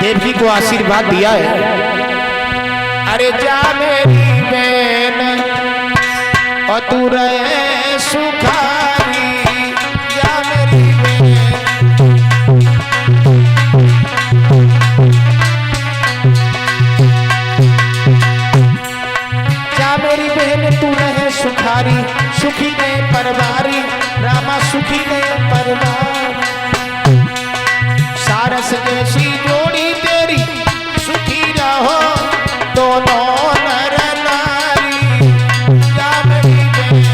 देवकी को आशीर्वाद दिया है। अरे जा मेरी बहन और तू रहे सुखारी, जा मेरी बहन। जा मेरी बहन तू रहे सुखारी, सुखी गए परवारी, रामा सुखी गए परवार। सारस जैसी जोड़ी तेरी सुखी रहो दोनों नर नारी, जा मेरी बहन।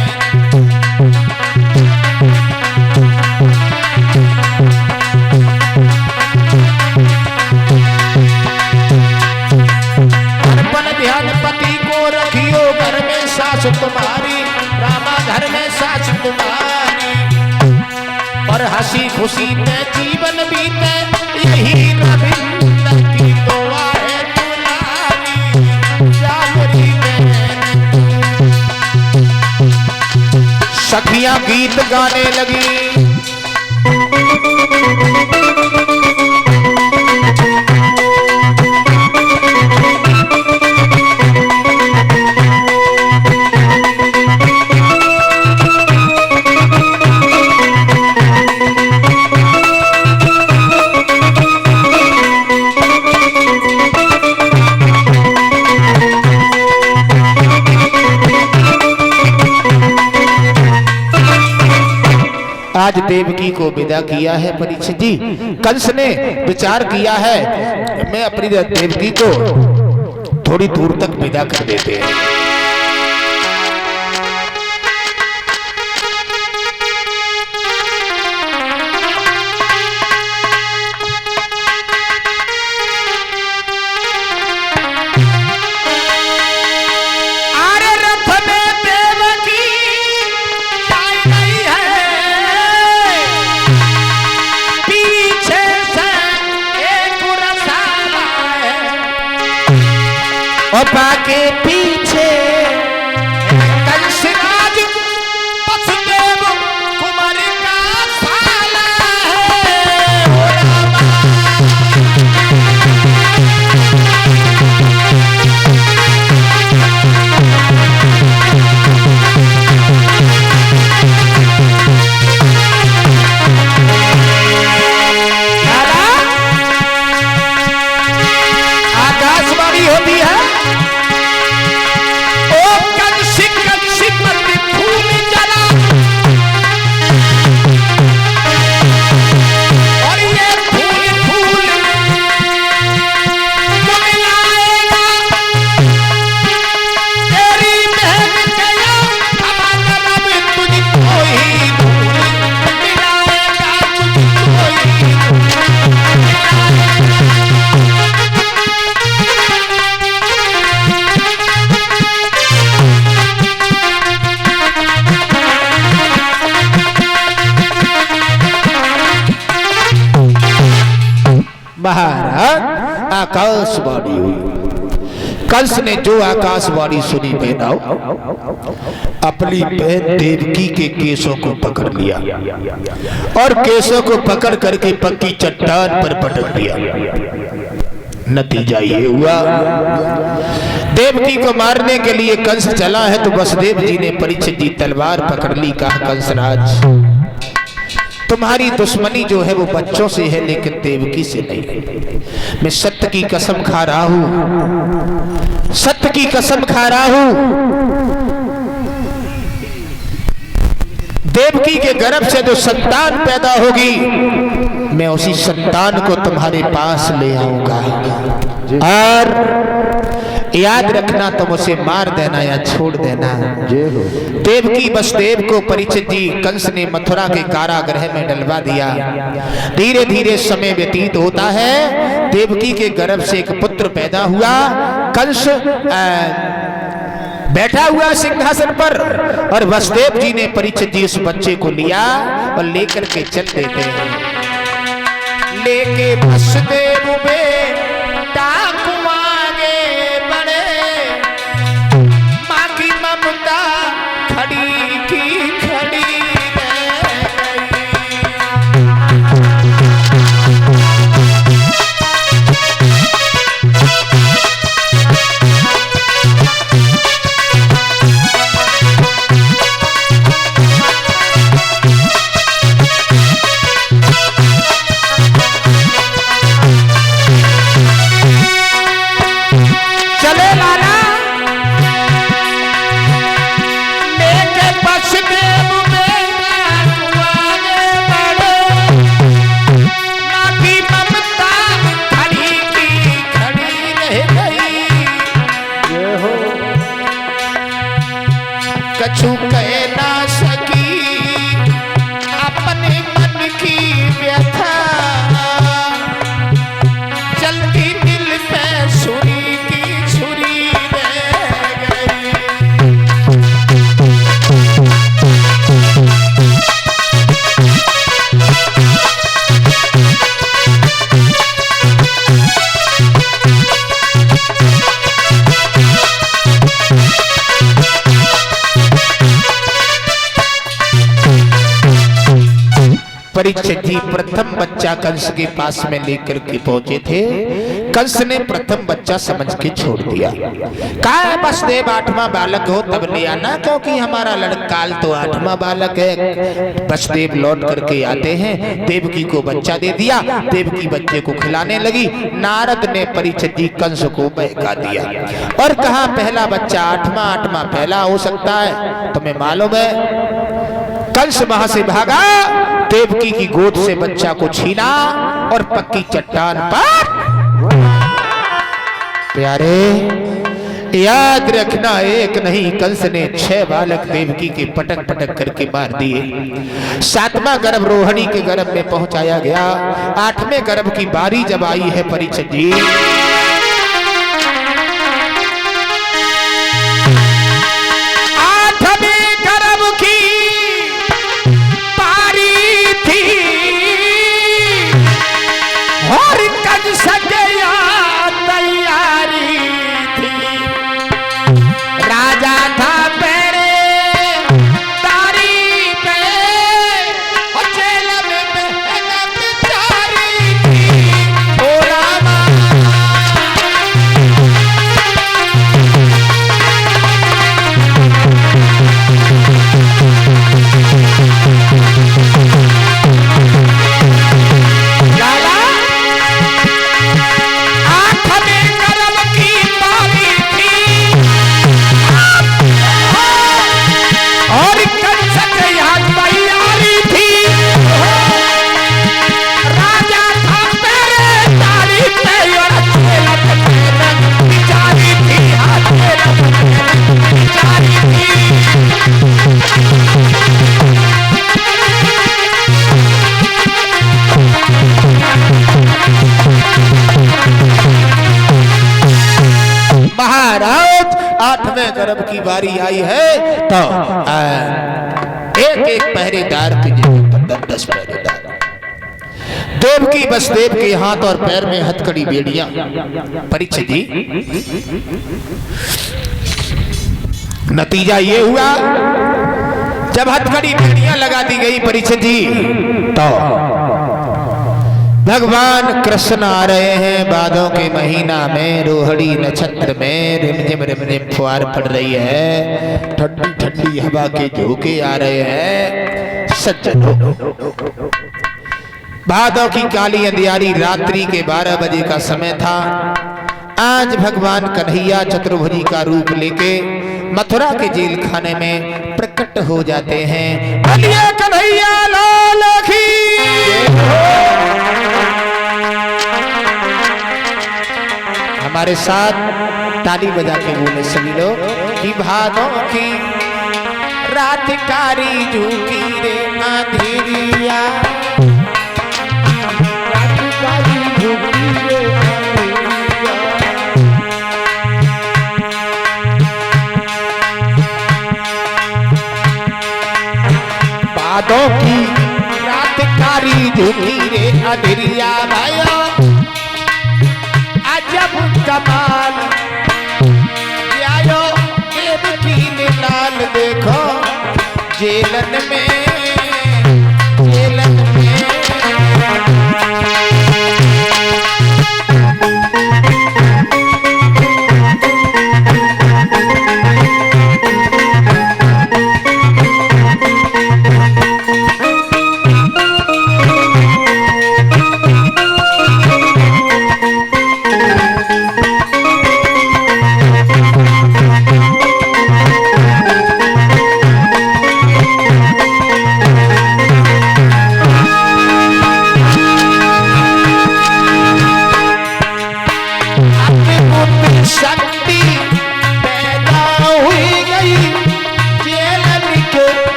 अर्पण ध्यान पति को रखियो घर में सास तुम्हारी, रामा घर में सास तुम्हारी। और हंसी खुशी में जीवन बीते यही रविंद्र की दुआ है तुम्हारी, जा मेरी बहन। सखियां गीत गाने लगी, आज देवकी को विदा किया है परीक्षित जी। कंस ने विचार किया है मैं अपनी देवकी को थोड़ी दूर तक विदा कर देते हैं। के पीछे कंसराज वसुदेव कुमार का साला आकाशवाणी होती है। महाराज आकाशवाणी हुई। कंस ने जो आकाशवाणी सुनी बहनाओ, अपनी बहन देवकी के केसों को पकड़ लिया और केसों को पकड़ करके पक्की चट्टान पर पटक दिया। नतीजा ये हुआ देवकी को मारने के लिए कंस चला है तो वसुदेव जी ने परीक्षित जी तलवार पकड़ ली। कहा कंसराज तुम्हारी दुश्मनी जो है वो बच्चों से है लेकिन देवकी से नहीं। मैं सत्य की कसम खा रहा हूं, सत्य की कसम खा रहा हूं, देवकी के गर्भ से जो संतान पैदा होगी मैं उसी संतान को तुम्हारे पास ले आऊंगा और याद रखना तुम उसे मार देना या छोड़ देना। देवकी वसुदेव को परीक्षित जी कंस ने मथुरा के कारागृह में डलवा दिया। धीरे धीरे समय व्यतीत होता है, देवकी के गर्भ से एक पुत्र पैदा हुआ। कंस बैठा हुआ सिंहासन पर और वसुदेव जी ने परीक्षित जी उस बच्चे को लिया और लेकर के चल देते हैं। लेके वसुदेव बेटा कुमारे बड़े, माँ की ममता खड़ी की खड़ी रह गई। परीक्षित जी प्रथम बच्चा कंस के पास में लेकर के पहुंचे थे। कंस ने प्रथम बच्चा समझ के छोड़ दिया। कहा वसुदेव 8वां बालक हो तब ले आना, क्योंकि हमारा लड़काल तो 8वां बालक है। वसुदेव लौट करके आते हैं, देवकी को बच्चा दे दिया। देवकी बच्चे को खिलाने लगी। नारद ने परीक्षित जी कंस को बहका दिया और कहा पहला बच्चा 8वां पहला हो सकता है। तुम्हें मालूम है कंस वहां से भागा, देवकी की गोद से बच्चा को छीना और पक्की चट्टान पर। प्यारे याद रखना, एक नहीं कंस ने 6 बालक देवकी के पटक पटक करके मार दिए। 7वां गर्भ रोहिणी के गर्भ में पहुंचाया गया। 8वें गर्भ की बारी जब आई है परीक्षित जी, 8वें गर्भ की बारी थी और कंस गया तैयारी थी। राजा था पहरे तारी पे और जेल में बेचारी थी। ओ रामा महाराज 8वें गर्भ की बारी आई है तो एक पहरेदार की जगह 10 पहरेदार। देवकी वसुदेव के हाथ और पैर में हथकड़ी बेड़ियां। परीक्षित जी नतीजा ये हुआ जब हथकड़ी बेड़ियां लगा दी गई परीक्षित जी, तो भगवान कृष्ण आ रहे हैं बादों के महीना में, रोहिणी नक्षत्र में रिमझिम फुहार पड़ रही है, ठंडी ठंडी हवा के झोंके आ रहे हैं। सज्जनों, भादों की काली अंधियारी रात्रि के 12 बजे का समय था। आज भगवान कन्हैया चतुर्भुजी का रूप लेके मथुरा के जेल खाने में प्रकट हो जाते हैं। बोलिए कन्हैया लाल की। हमारे साथ ताली बजा के बोले सभी लोग कि भादों की रात कारी झूठी रे अंधेरिया, रात कारी झूठी रे भादों की रात कारी झूठी रे अंधेरिया। भाइयों अजब कमाल आयो देवकी ने लाल देखो जेलन में, जेलन में।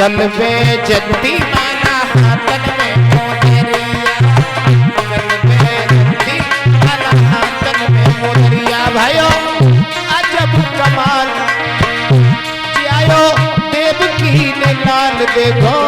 गल में जत्ती माला हाथन में मोदरिया, गल में जत्ती माला हाथन में मोदरिया। भाइयों अजब कमाल जियायो देवकी ने लाल देखो